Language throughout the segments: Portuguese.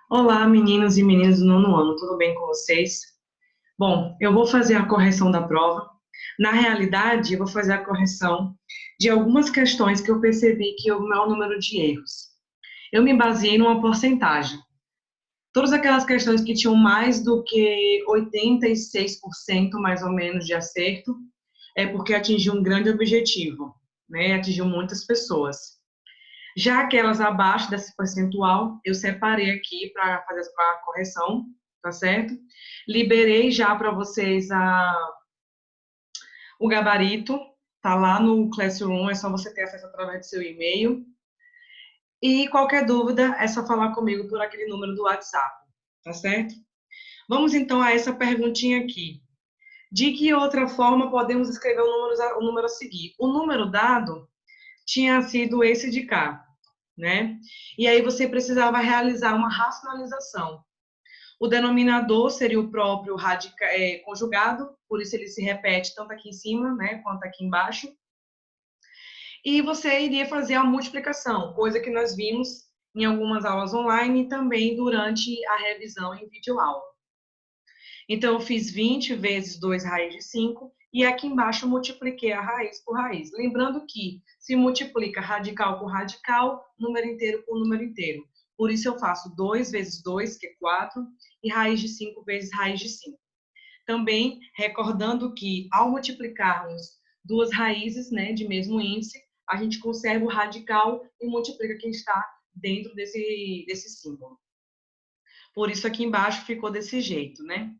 Olá, meninos e meninas do nono ano, tudo bem com vocês? Bom, eu vou fazer a correção da prova. Na realidade, eu vou fazer a correção de algumas questões que eu percebi que houve o maior número de erros. Eu me baseei numa porcentagem. Todas aquelas questões que tinham mais do que 86% mais ou menos de acerto, é porque atingiu um grande objetivo, né? Atingiu muitas pessoas. Já aquelas abaixo desse percentual, eu separei aqui para fazer a correção, tá certo? Liberei já para vocês o gabarito, tá lá no Classroom, é só você ter acesso através do seu e-mail. E qualquer dúvida, é só falar comigo por aquele número do WhatsApp, tá certo? Vamos então a essa perguntinha aqui. De que outra forma podemos escrever o número a seguir? O número dado tinha sido esse de cá, né? E aí você precisava realizar uma racionalização. O denominador seria o próprio conjugado, por isso ele se repete tanto aqui em cima, né, quanto aqui embaixo. E você iria fazer a multiplicação, coisa que nós vimos em algumas aulas online e também durante a revisão em videoaula. Então, eu fiz 20 vezes 2 raiz de 5 e aqui embaixo eu multipliquei a raiz por raiz. Lembrando que se multiplica radical por radical, número inteiro por número inteiro. Por isso eu faço 2 vezes 2, que é 4, e raiz de 5 vezes raiz de 5. Também recordando que ao multiplicarmos duas raízes, né, de mesmo índice, a gente conserva o radical e multiplica quem está dentro desse símbolo. Por isso aqui embaixo ficou desse jeito, né?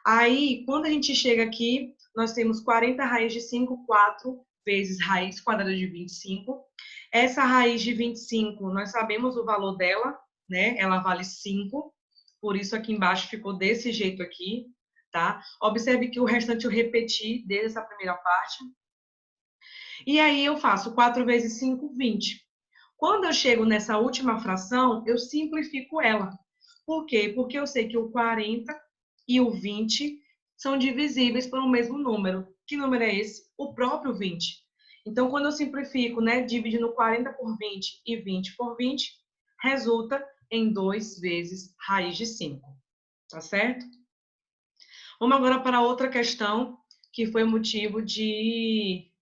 Aí, quando a gente chega aqui, nós temos 40 raiz de 5, 4 vezes raiz quadrada de 25. Essa raiz de 25, nós sabemos o valor dela, né? Ela vale 5. Por isso aqui embaixo ficou desse jeito aqui, tá? Observe que o restante eu repeti desde essa primeira parte. E aí eu faço 4 vezes 5, 20. Quando eu chego nessa última fração, eu simplifico ela. Por quê? Porque eu sei que o 40 e o 20 são divisíveis por um mesmo número. Que número é esse? O próprio 20. Então, quando eu simplifico, né, dividindo 40 por 20 e 20 por 20, resulta em 2 vezes raiz de 5. Tá certo? Vamos agora para outra questão que foi motivo de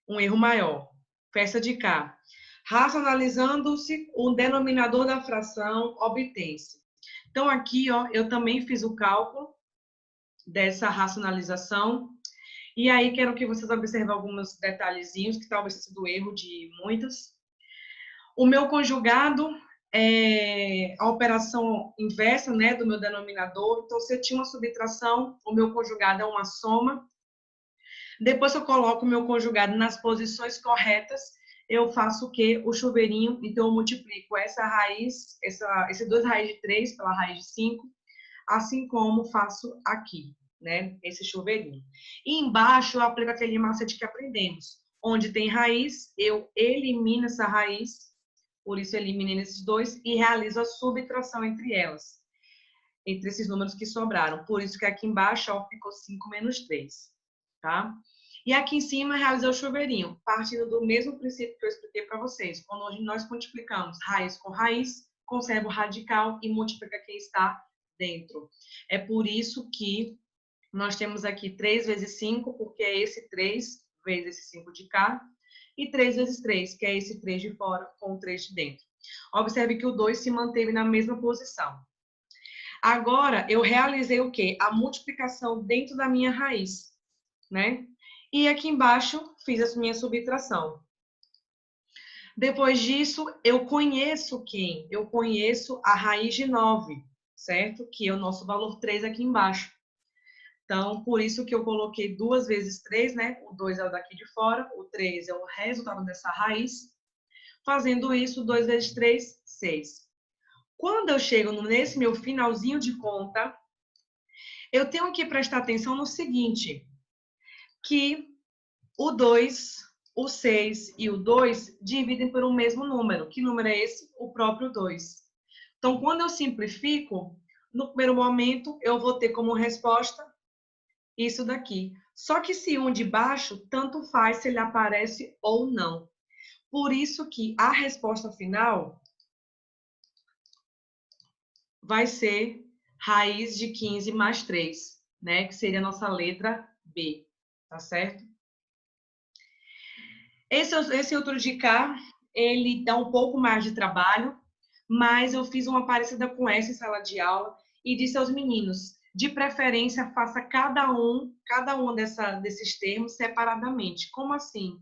um erro maior. Peça de cá. Racionalizando-se, o denominador da fração obtém-se. Então, aqui, ó, eu também fiz o cálculo dessa racionalização. E aí, quero que vocês observem alguns detalhezinhos, que talvez tenha sido erro de muitas. O meu conjugado é a operação inversa, né, do meu denominador. Então, se eu tinha uma subtração, o meu conjugado é uma soma. Depois que eu coloco o meu conjugado nas posições corretas, eu faço o quê? O chuveirinho. Então, eu multiplico essa raiz, esse 2 raiz de 3 pela raiz de 5, assim como faço aqui, né? Esse chuveirinho. E embaixo, eu aplico aquele macete que aprendemos. Onde tem raiz, eu elimino essa raiz, por isso eliminei esses dois, e realizo a subtração entre elas, entre esses números que sobraram. Por isso que aqui embaixo, ó, ficou 5 menos 3, tá? E aqui em cima, realizar o chuveirinho, partindo do mesmo princípio que eu expliquei para vocês. Quando nós multiplicamos raiz com raiz, conserva o radical e multiplica quem está dentro. É por isso que nós temos aqui 3 vezes 5, porque é esse 3 vezes esse 5 de cá, e 3 vezes 3, que é esse 3 de fora com o 3 de dentro. Observe que o 2 se manteve na mesma posição. Agora, eu realizei o quê? A multiplicação dentro da minha raiz, né? E aqui embaixo, fiz a minha subtração. Depois disso, eu conheço quem? Eu conheço a raiz de 9, certo? Que é o nosso valor 3 aqui embaixo. Então, por isso que eu coloquei 2 vezes 3, né? O 2 é o daqui de fora, o 3 é o resultado dessa raiz. Fazendo isso, 2 vezes 3, 6. Quando eu chego nesse meu finalzinho de conta, eu tenho que prestar atenção no seguinte, que o 2, o 6 e o 2 dividem por um mesmo número. Que número é esse? O próprio 2. Então, quando eu simplifico, no primeiro momento, eu vou ter como resposta isso daqui. Só que se um de baixo, tanto faz se ele aparece ou não. Por isso que a resposta final vai ser raiz de 15 mais 3, né? Que seria a nossa letra B, tá certo? Esse outro de cá, ele dá um pouco mais de trabalho, mas eu fiz uma parecida com essa em sala de aula e disse aos meninos, de preferência, faça cada um desses termos separadamente. Como assim?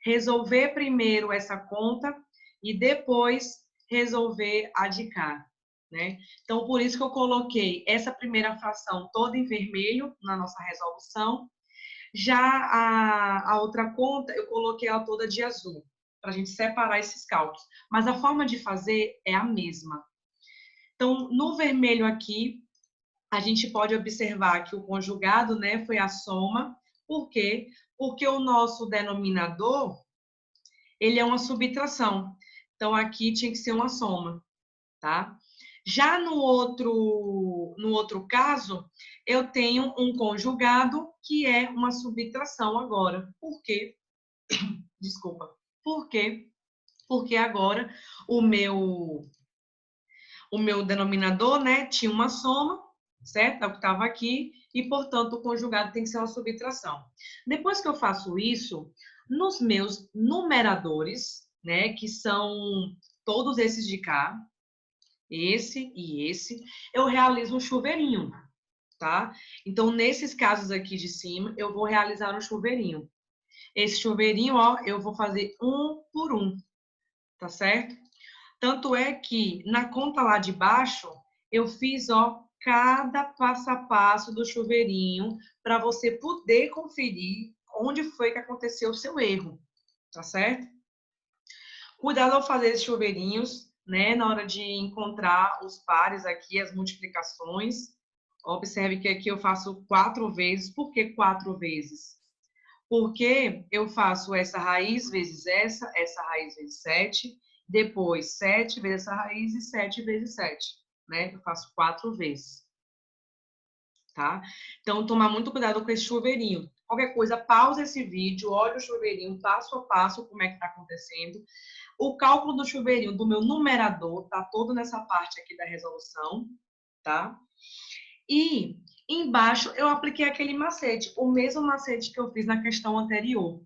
Resolver primeiro essa conta e depois resolver a de cá, né? Então, por isso que eu coloquei essa primeira fração toda em vermelho na nossa resolução. Já a outra conta, eu coloquei ela toda de azul, para a gente separar esses cálculos. Mas a forma de fazer é a mesma. Então, no vermelho aqui, a gente pode observar que o conjugado, né, foi a soma. Por quê? Porque o nosso denominador, ele é uma subtração. Então, aqui tinha que ser uma soma, tá? Já no outro caso, eu tenho um conjugado que é uma subtração agora. Por quê? Desculpa. Por quê? Porque agora o meu denominador, né, tinha uma soma, certo? É o que estava aqui, e, portanto, o conjugado tem que ser uma subtração. Depois que eu faço isso, nos meus numeradores, né, que são todos esses de cá, esse e esse, eu realizo um chuveirinho, tá? Então, nesses casos aqui de cima, eu vou realizar um chuveirinho. Esse chuveirinho, ó, eu vou fazer um por um, tá certo? Tanto é que na conta lá de baixo, eu fiz, ó, cada passo a passo do chuveirinho para você poder conferir onde foi que aconteceu o seu erro, tá certo? Cuidado ao fazer esses chuveirinhos, né, na hora de encontrar os pares aqui, as multiplicações. Observe que aqui eu faço 4 vezes. Por que 4 vezes? Porque eu faço essa raiz vezes essa raiz vezes 7, depois 7 vezes essa raiz e 7 vezes 7, né? Eu faço 4 vezes, tá? Então, tomar muito cuidado com esse chuveirinho. Qualquer coisa, pausa esse vídeo, olha o chuveirinho passo a passo, como é que tá acontecendo. O cálculo do chuveirinho do meu numerador tá todo nessa parte aqui da resolução, tá? E embaixo eu apliquei aquele macete, o mesmo macete que eu fiz na questão anterior,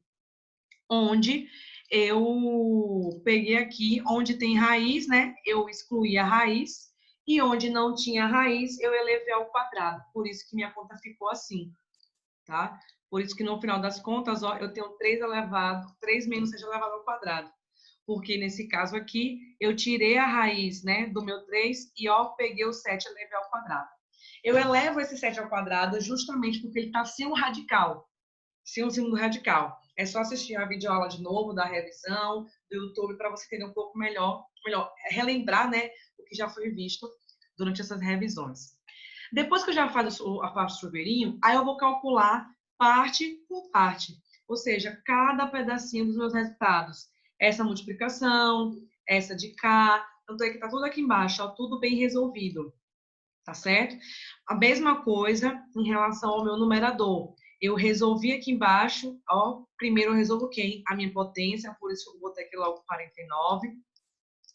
onde eu peguei aqui, onde tem raiz, né? Eu excluí a raiz, e onde não tinha raiz, eu elevei ao quadrado. Por isso que minha conta ficou assim, tá? Por isso que no final das contas, ó, eu tenho 3 menos 6 elevado ao quadrado. Porque nesse caso aqui, eu tirei a raiz, né, do meu 3 e, ó, peguei o 7 e elevei ao quadrado. Eu elevo esse 7 ao quadrado justamente porque ele está sem um radical, sem um símbolo radical. É só assistir a videoaula de novo, da revisão, do YouTube, para você entender um pouco melhor, relembrar, né, o que já foi visto durante essas revisões. Depois que eu já faço a parte do chuveirinho, aí eu vou calcular parte por parte, ou seja, cada pedacinho dos meus resultados. Essa multiplicação, essa de cá, tanto é que tá tudo aqui embaixo, ó, tudo bem resolvido, tá certo? A mesma coisa em relação ao meu numerador. Eu resolvi aqui embaixo, ó, primeiro eu resolvo quem? A minha potência, por isso eu botei aqui logo 49,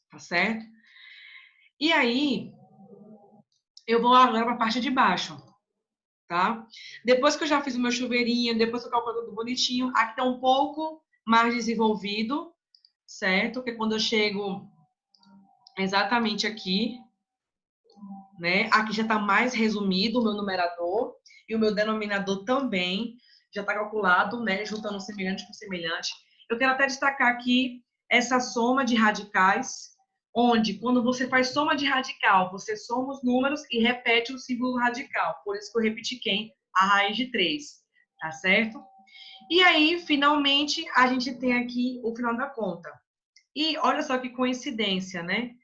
tá certo? E aí, eu vou agora para a parte de baixo, tá? Depois que eu já fiz o meu chuveirinho, depois que eu calculo tudo bonitinho, aqui tá um pouco mais desenvolvido, certo? Que quando eu chego exatamente aqui, né? Aqui já está mais resumido o meu numerador e o meu denominador também já está calculado, né? Juntando semelhante com semelhante. Eu quero até destacar aqui essa soma de radicais, onde quando você faz soma de radical, você soma os números e repete o símbolo radical. Por isso que eu repeti quem? A raiz de 3, tá certo? E aí, finalmente, a gente tem aqui o final da conta. E olha só que coincidência, né?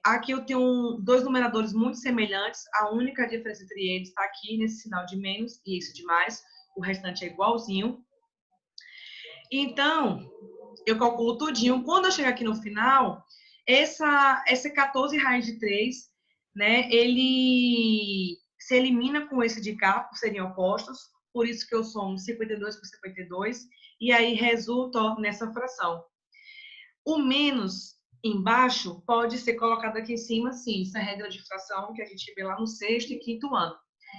Aqui eu tenho dois numeradores muito semelhantes, a única diferença entre eles está aqui nesse sinal de menos e esse de mais, o restante é igualzinho. Então, eu calculo tudinho. Quando eu chegar aqui no final, esse 14 raiz de 3, né, ele se elimina com esse de cá, por serem opostos, por isso que eu somo 52 por 52, e aí resulta nessa fração. O menos embaixo pode ser colocado aqui em cima, sim. Isso é regra de fração que a gente vê lá no sexto e quinto ano.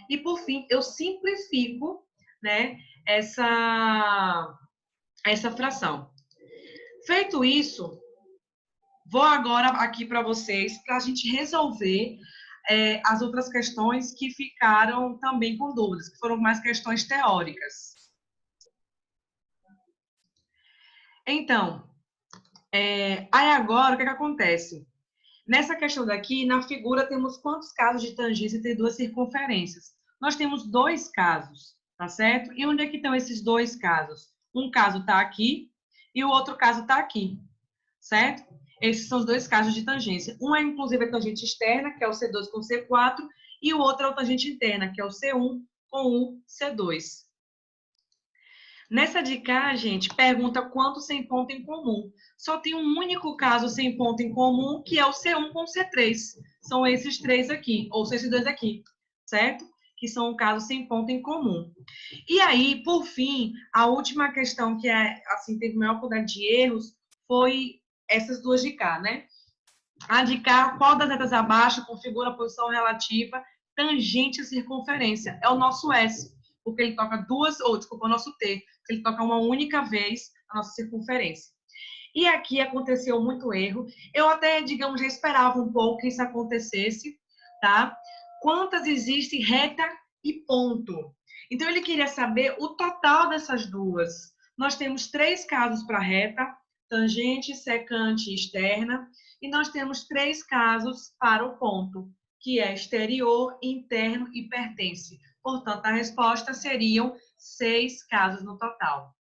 E, por fim, eu simplifico, né, essa fração. Feito isso, vou agora aqui para vocês, para a gente resolver as outras questões que ficaram também com dúvidas, que foram mais questões teóricas. Então, aí agora, o que acontece? Nessa questão daqui, na figura, temos quantos casos de tangência entre duas circunferências? Nós temos 2 casos, tá certo? E onde é que estão esses 2 casos? Um caso está aqui e o outro caso está aqui, certo? Esses são os 2 casos de tangência. Um é, inclusive, a tangente externa, que é o C2 com o C4, e o outro é a tangente interna, que é o C1 com o C2. Nessa de cá, gente, pergunta quantos sem ponto em comum. Só tem um único caso sem ponto em comum, que é o C1 com o C3. São esses 3 aqui, ou esses 2 aqui, certo? Que são um caso sem ponto em comum. E aí, por fim, a última questão que assim, teve maior quantidade de erros foi essas duas de cá, né? A de cá, qual das letras abaixo configura a posição relativa tangente à circunferência? É o nosso S, porque ele toca duas, ou desculpa, o nosso T, porque ele toca uma única vez a nossa circunferência. E aqui aconteceu muito erro. Eu até, digamos, já esperava um pouco que isso acontecesse, tá? Quantas existem reta e ponto? Então, ele queria saber o total dessas duas. Nós temos 3 casos para reta, tangente, secante e externa, e nós temos 3 casos para o ponto, que é exterior, interno e pertence. Portanto, a resposta seriam 6 casos no total.